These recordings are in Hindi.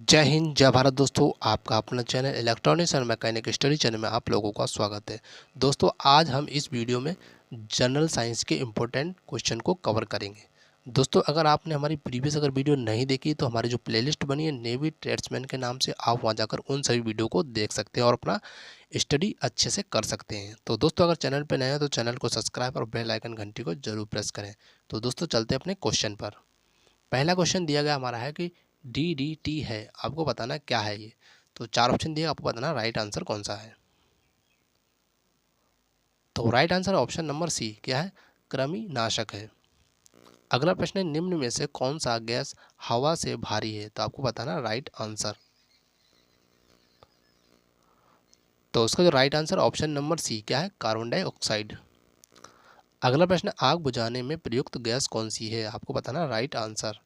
जय हिंद जय भारत दोस्तों, आपका अपना channel electronics and mechanic study channel में आप लोगों का स्वागत है। दोस्तों आज हम इस वीडियो में जनरल साइंस के इम्पोर्टेंट क्वेश्चन को कवर करेंगे। दोस्तों अगर आपने हमारी प्रीवियस वीडियो नहीं देखी तो हमारी जो प्लेलिस्ट बनी है नेवी ट्रेड्समैन के नाम से, आप वहां जाकर उन सभी वीडियो को देख सकते हैं और अपना स्टडी अच्छे से कर सकते हैं। तो दोस्तों अगर चैनल पर नए हैं तो चैनल को सब्सक्राइब और बेल आइकन घंटी को जरूर प्रेस करें। तो दोस्तों चलते हैं अपने क्वेश्चन पर। पहला क्वेश्चन दिया गया हमारा है कि DDT है, आपको बताना क्या है ये। तो चार ऑप्शन दिए, आपको बताना राइट आंसर कौन सा है। तो right answer option number C क्या है, कृमि नाशक है। अगला प्रश्न है निम्न में से कौन सा गैस हवा से भारी है, तो आपको बताना राइट आंसर। तो उसका जो right answer option number C क्या है, कार्बन डाइऑक्साइड। अगला प्रश्न आग बुझाने में प्रयुक्त गैस कौन सी है, आपको बताना राइट आंसर।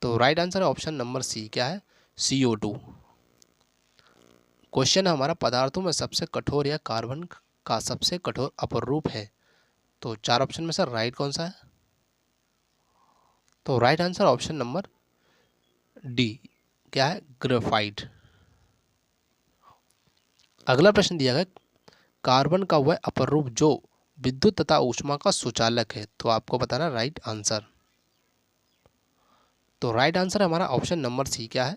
तो right answer option number C क्या है, CO2। क्वेश्चन है हमारा पदार्थों में सबसे कठोर या कार्बन का सबसे कठोर अपर रूप है। तो चार ऑप्शन में से राइट कौन सा है। तो right answer option number D क्या है, ग्रेफाइट। अगला प्रश्न दिया गया कार्बन का वह अपर रूप जो विद्युत तथा ऊष्मा का सुचालक है, तो आपको बताना राइट आंसर। तो राइट आंसर हमारा ऑप्शन नंबर सी क्या है,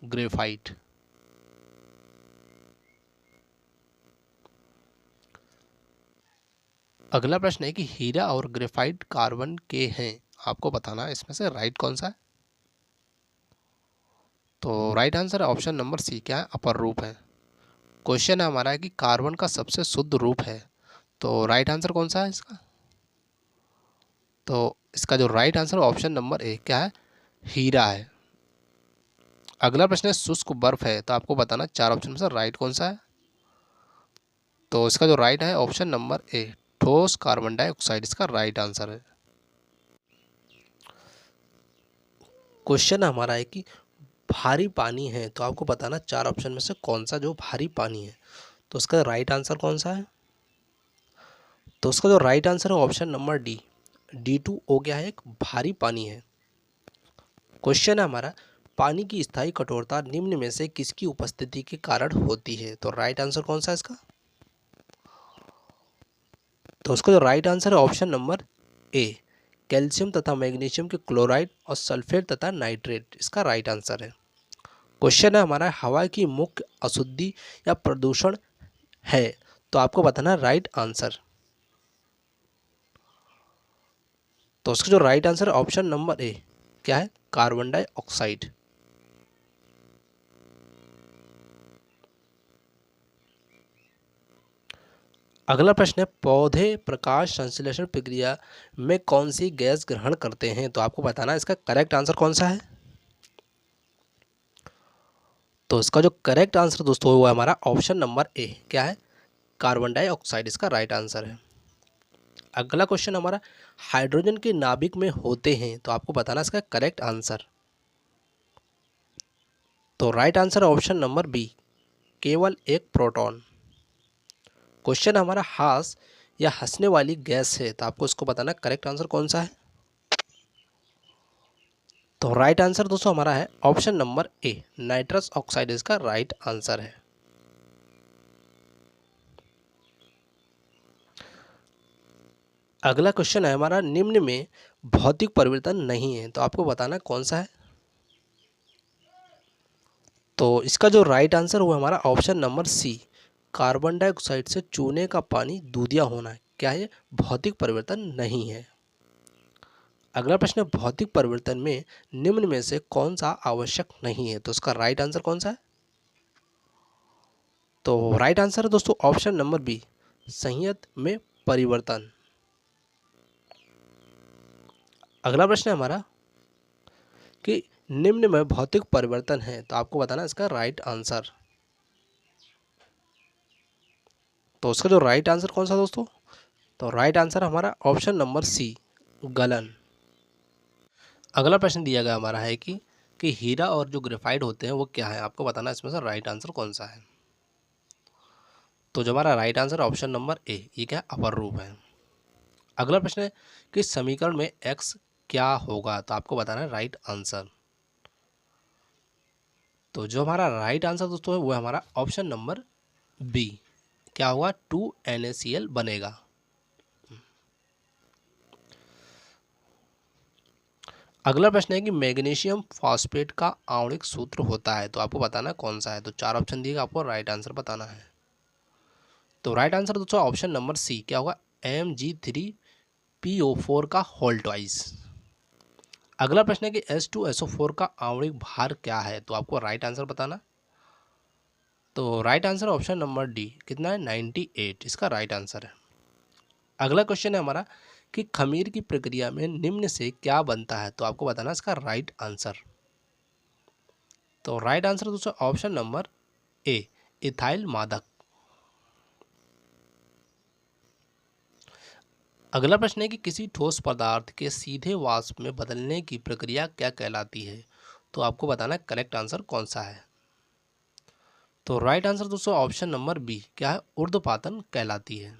ग्रेफाइट। अगला प्रश्न है कि हीरा और ग्रेफाइट कार्बन के हैं, आपको बताना इसमें से राइट कौन सा है। तो right answer option number C क्या है, अपर रूप है। क्वेश्चन है हमारा है कि कार्बन का सबसे शुद्ध रूप है, तो राइट आंसर कौन सा है इसका। तो इसका जो right answer option number A क्या है, हीरा है। अगला प्रश्न है शुष्क बर्फ है, तो आपको बताना चार ऑप्शन में से राइट कौन सा है। तो इसका जो राइट है ऑप्शन नंबर ए, ठोस कार्बन डाइऑक्साइड इसका राइट आंसर है। क्वेश्चन हमारा है कि भारी पानी है, तो आपको बताना चार ऑप्शन में से कौन सा जो भारी पानी है, तो उसका राइट आंसर कौन सा है। तो उसका जो राइट आंसर है ऑप्शन नंबर डी, D2O क्या है, एक भारी पानी है। क्वेश्चन है हमारा पानी की स्थायी कठोरता निम्न में से किसकी उपस्थिति के कारण होती है, तो राइट आंसर कौन सा है इसका। तो उसका जो राइट आंसर है ऑप्शन नंबर ए, कैल्शियम तथा मैग्नीशियम के क्लोराइड और सल्फेट तथा नाइट्रेट इसका राइट आंसर है। क्वेश्चन है हमारा हवा की मुख्य अशुद्धि या प्रदूषण है, तो आपको बताना राइट आंसर। तो उसका जो right answer option number A क्या है, कार्बन डाइऑक्साइड। अगला प्रश्न है पौधे प्रकाश संश्लेषण प्रक्रिया में कौन सी गैस ग्रहण करते हैं, तो आपको बताना इसका करेक्ट आंसर कौन सा है। तो इसका जो करेक्ट आंसर दोस्तों वो है हमारा ऑप्शन नंबर ए क्या है, कार्बन डाइऑक्साइड इसका राइट आंसर है। अगला क्वेश्चन हमारा हाइड्रोजन के नाभिक में होते हैं, तो आपको बताना इसका करेक्ट आंसर। तो right answer option number B, केवल एक प्रोटॉन। क्वेश्चन हमारा हास या हंसने वाली गैस है, तो आपको इसको बताना करेक्ट आंसर कौन सा है। तो राइट आंसर दोस्तों हमारा है option number A, nitrous oxide इसका राइट आंसर है। अगला क्वेश्चन है हमारा निम्न में भौतिक परिवर्तन नहीं है, तो आपको बताना कौन सा है। तो इसका जो राइट आंसर हुआ हमारा option number C, carbon dioxide से चूने का पानी दूधिया होना है, क्या है, भौतिक परिवर्तन नहीं है। अगला प्रश्न है भौतिक परिवर्तन में निम्न में से कौन सा आवश्यक नहीं है, तो उसका राइट आंसर कौन सा है। तो राइट आंसर है दोस्तों ऑप्शन नंबर बी, संयत में परिवर्तन। अगला प्रश्न है हमारा कि निम्न में भौतिक परिवर्तन है, तो आपको बताना इसका राइट आंसर। तो उसका जो राइट आंसर कौन सा दोस्तों, तो राइट आंसर हमारा ऑप्शन नंबर सी, गलन। अगला प्रश्न दिया गया हमारा है कि हीरा और जो ग्रेफाइट होते हैं वो क्या है, आपको बताना इसमें से राइट आंसर कौन सा है। तो जो हमारा right answer option number A, ये क्या अपर रूप है। अगला प्रश्न है कि समीकरण में x क्या होगा, तो आपको बताना है राइट आंसर। तो जो हमारा राइट आंसर दोस्तों है वो है हमारा ऑप्शन नंबर बी, क्या होगा 2NaCl बनेगा। अगला प्रश्न है कि मैग्नीशियम फॉस्फेट का आणविक सूत्र होता है, तो आपको बताना है कौन सा है। तो 4 ऑप्शन दिएगा, आपको राइट आंसर बताना है। तो राइट आंसर दोस्तों ऑप्शन नंबर सी, क्या होगा Mg3PO4 का होल ट्वाइस। अगला प्रश्न है कि H2SO4 का आणविक भार क्या है, तो आपको राइट आंसर बताना। तो right answer option number D, कितना है 98, इसका राइट आंसर है। अगला क्वेश्चन है हमारा कि खमीर की प्रक्रिया में निम्न से क्या बनता है, तो आपको बताना इसका राइट आंसर। तो राइट आंसर दोस्तों ऑप्शन नंबर ए, इथाइल मादक। अगला प्रश्न है कि किसी ठोस पदार्थ के सीधे वाष्प में बदलने की प्रक्रिया क्या कहलाती है, तो आपको बताना है करेक्ट आंसर कौन सा है। तो राइट आंसर दोस्तों ऑप्शन नंबर बी, क्या है ऊर्ध्वपातन कहलाती है।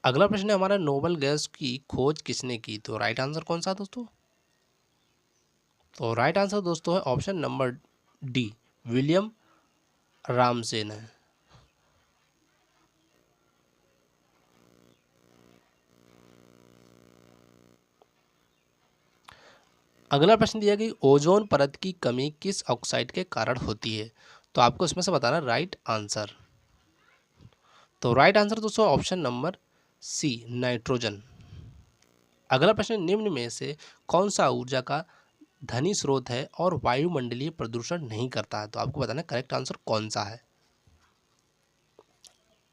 अगला प्रश्न है हमारा नोबेल गैस की खोज किसने की, तो राइट आंसर कौन सा है दोस्तों। तो राइट आंसर दोस्तों है option number D, William Ramsen है। अगला प्रश्न दिया कि ओजोन परत की कमी किस ऑक्साइड के कारण होती है, तो आपको इसमें से बताना राइट आंसर। तो राइट आंसर दोस्तों ऑप्शन नंबर सी, नाइट्रोजन। अगला प्रश्न, निम्न में से कौन सा ऊर्जा का धनी स्रोत है और वायुमंडलीय प्रदूषण नहीं करता है, तो आपको बताना करेक्ट आंसर कौन सा है।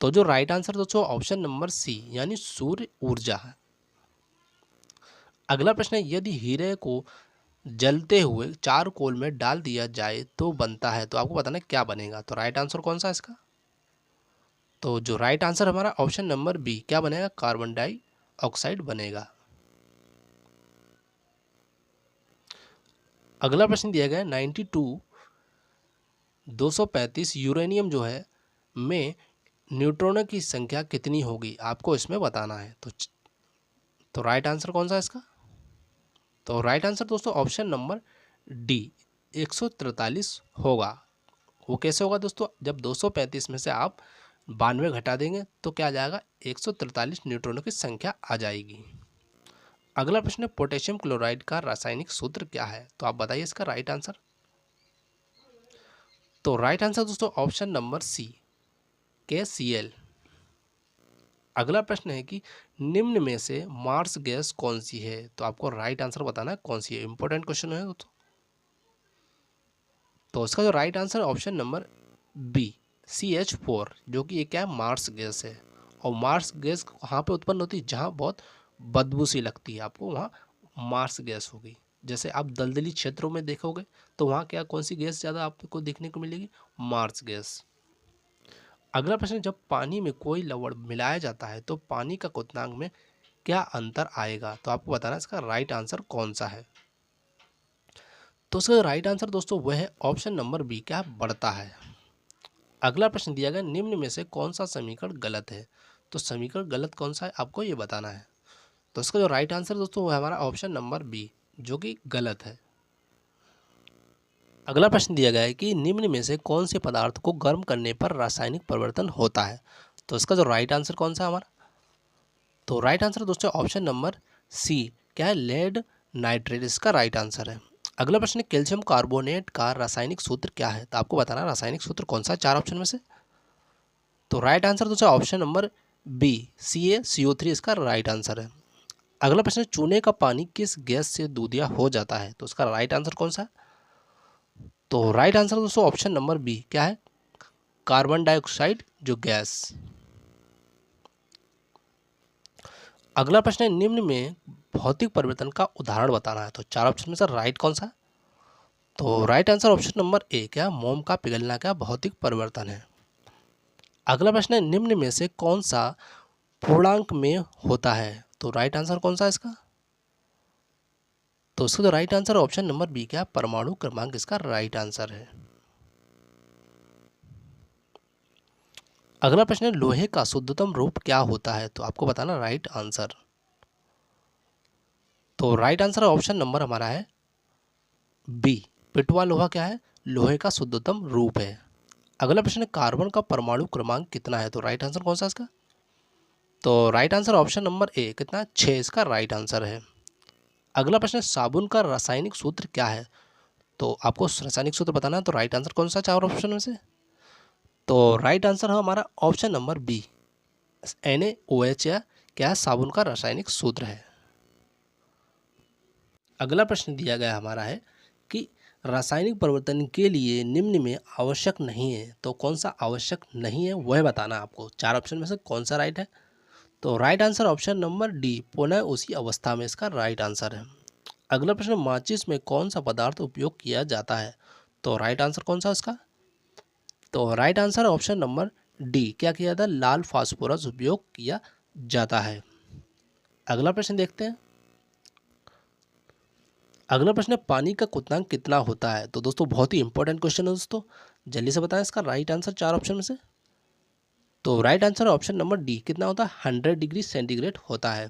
तो जो राइट आंसर दोस्तों ऑप्शन नंबर सी, यानी सूर्य ऊर्जा है। अगला प्रश्न है यदि हीरे को जलते हुए चारकोल में डाल दिया जाए तो बनता है, तो आपको बताना क्या बनेगा। तो राइट आंसर कौन सा है इसका। तो जो राइट आंसर हमारा ऑप्शन नंबर बी, क्या बनेगा कार्बन डाइऑक्साइड बनेगा। अगला प्रश्न दिया गया 235 यूरेनियम जो है में न्यूट्रॉनों की संख्या कितनी होगी, आपको इसमें बताना है। तो राइट आंसर कौन सा है इसका। तो राइट आंसर दोस्तों ऑप्शन नंबर डी, 143 होगा। वो कैसे होगा दोस्तों, जब 235 में से आप 92 घटा देंगे तो क्या आ जाएगा 143 न्यूट्रॉनों की संख्या आ जाएगी। अगला प्रश्न है पोटेशियम क्लोराइड का रासायनिक सूत्र क्या है, तो आप बताइए इसका राइट आंसर। तो राइट आंसर दोस्तों ऑप्शन नंबर सी, KCl। अगला प्रश्न है कि निम्न में से मार्स गैस कौन सी है, तो आपको राइट आंसर बताना है कौन सी है। इंपॉर्टेंट क्वेश्चन है दोस्तों। तो इसका जो right answer option number B, CH4, जो कि ये क्या है मार्स गैस है। और मार्स गैस कहाँ पे उत्पन्न होती है, जहाँ बहुत बदबू सी लगती है आपको, वहाँ मार्स गैस होगी। जैसे आप दलदली क्षेत्रों में देखोगे तो वहाँ क्या कौन सी गैस ज़्यादा आपको देखने को मिलेगी, मार्स गैस। अगला प्रश्न, जब पानी में कोई लवण मिलाया जाता है तो पानी का क्वथनांक में क्या अंतर आएगा, तो आपको बताना इसका राइट आंसर कौन सा है। तो इसका राइट आंसर दोस्तों वह है ऑप्शन नंबर बी, क्या बढ़ता है। अगला प्रश्न दिया गया निम्न में से कौन सा समीकरण गलत है, तो समीकरण गलत कौन सा है आपको ये बताना है। तो इसका जो राइट आंसर दोस्तों वो है हमारा ऑप्शन नंबर बी, जो कि गलत है। अगला प्रश्न दिया गया है कि निम्न में से कौन से पदार्थ को गर्म करने पर रासायनिक परिवर्तन होता है, तो इसका जो राइट आंसर कौन सा है हमारा। तो राइट आंसर दोस्तों ऑप्शन नंबर सी, क्या है लेड नाइट्रेट, इसका राइट आंसर है। अगला प्रश्न, कैल्शियम कार्बोनेट का रासायनिक सूत्र क्या है, तो आपको बताना रासायनिक सूत्र कौन सा है 4 ऑप्शन में से। तो राइट आंसर दोस्तों ऑप्शन नंबर बी, CaCO3, इसका राइट आंसर है। अगला प्रश्न, चूने का पानी किस गैस से दूधिया हो जाता है, तो उसका राइट आंसर कौन सा है। तो राइट आंसर दोस्तों ऑप्शन नंबर बी, क्या है कार्बन डाइऑक्साइड जो गैस। अगला प्रश्न है निम्न में भौतिक परिवर्तन का उदाहरण बताना है, तो 4 ऑप्शन में से राइट कौन सा है। तो right answer option number A, क्या मोम का पिघलना क्या भौतिक परिवर्तन है। अगला प्रश्न है निम्न में से कौन सा पूर्णांक में होता है, तो राइट आंसर कौन सा है इसका। तो इसका तो right answer option number B, क्या परमाणु क्रमांक, इसका राइट आंसर है। अगला प्रश्न है लोहे का शुद्धतम रूप क्या होता है, तो आपको बताना राइट आंसर। तो राइट आंसर ऑप्शन नंबर हमारा है बी, पिटवा लोहा क्या है लोहे का शुद्धतम रूप है। अगला प्रश्न है कार्बन का परमाणु क्रमांक कितना है? तो राइट आंसर कौन सा इसका? तो right answer option number A कितना है? 6 इसका राइट आंसर है। अगला प्रश्न है साबुन का रासायनिक सूत्र क्या है? तो आपको रासायनिक सूत्र बताना है, तो राइट आंसर कौन सा चार ऑप्शन में से? तो राइट आंसर है हमारा ऑप्शन नंबर बी, NaOH या क्या है साबुन का रासायनिक सूत्र है। अगला प्रश्न दिया गया हमारा है कि रासायनिक परिवर्तन के लिए निम्न में आवश्यक नहीं है, तो कौन सा आवश्यक नहीं है वह बताना है आपको। चार ऑप्शन में से कौन सा राइट है? तो right answer option number D, पुनः उसी अवस्था में इसका राइट आंसर है। अगला प्रश्न माचिस में कौन सा पदार्थ उपयोग किया जाता है? तो राइट आंसर कौन सा इसका? तो right answer option number D, क्या किया जाता है? लाल फास्फोरस उपयोग किया जाता है। अगला प्रश्न देखते हैं। अगला प्रश्न है पानी का क्वथनांक कितना होता है? तो दोस्तों बहुत ही इंपॉर्टेंट क्वेश्चन है दोस्तों, जल्दी से बताएं इसका राइट आंसर चार ऑप्शन में से। तो right answer option number D, कितना होता है? 100 डिग्री सेंटीग्रेड होता है।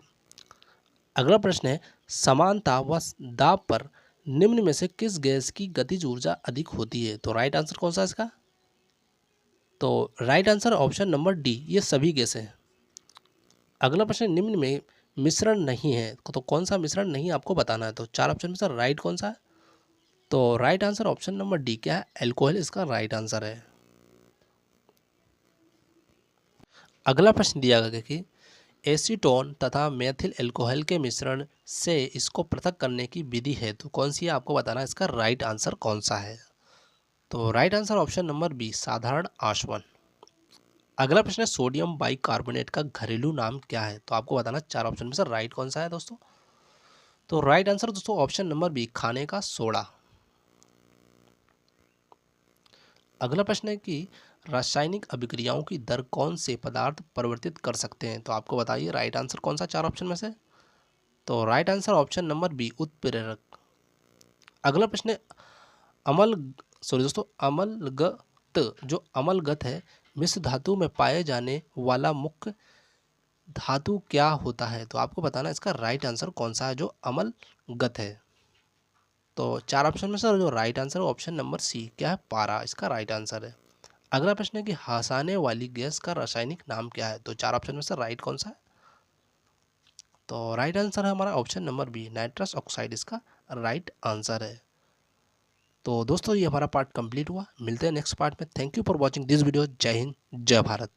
अगला प्रश्न है समानता व दाब पर निम्न में से किस गैस की गतिज ऊर्जा अधिक होती है? तो राइट आंसर कौन सा है इसका? तो right answer option number D, ये सभी गैसें हैं। अगला प्रश्न निम्न में मिश्रण नहीं है, तो कौन सा मिश्रण नहीं आपको बताना है। तो चार ऑप्शन में से राइट कौन सा है? तो right answer option number D, क्या है? अल्कोहल इसका राइट आंसर है। अगला प्रश्न दिया गया कि एसीटोन तथा मेथिल अल्कोहल के मिश्रण से इसको पृथक करने की विधि है, तो कौन सी है आपको बताना है, इसका राइट आंसर कौन सा है। तो right answer option number B, साधारण आशवन। अगला प्रश्न है सोडियम बाइकार्बोनेट का घरेलू नाम क्या है? तो आपको बताना चार ऑप्शन में से राइट कौन सा है दोस्तों। तो राइट आंसर दोस्तों ऑप्शन नंबर बी, खाने का सोडा। अगला प्रश्न है कि रासायनिक अभिक्रियाओं की दर कौन से पदार्थ परिवर्तित कर सकते हैं? तो आपको बताइए राइट आंसर कौन सा चार ऑप्शन में से। तो right answer option number B, उत्प्रेरक। अगला प्रश्न है अमलगत, जो अमलगत है मिश्र धातु में पाए जाने वाला मुख्य धातु क्या होता है? तो आपको बताना इसका राइट आंसर कौन सा है जो अमलगत है। तो चार ऑप्शन में सर जो राइट आंसर है ऑप्शन नंबर सी, क्या है? पारा इसका राइट आंसर है। अगला प्रश्न है कि हंसाने वाली गैस का रासायनिक नाम क्या है? तो चार ऑप्शन में से राइट कौन सा है? तो राइट आंसर है हमारा option number B, nitrous oxide इसका राइट आंसर है। तो दोस्तों ये हमारा पार्ट कंप्लीट हुआ, मिलते हैं नेक्स्ट पार्ट में। Thank you for watching this video. जय हिंद, जय भारत।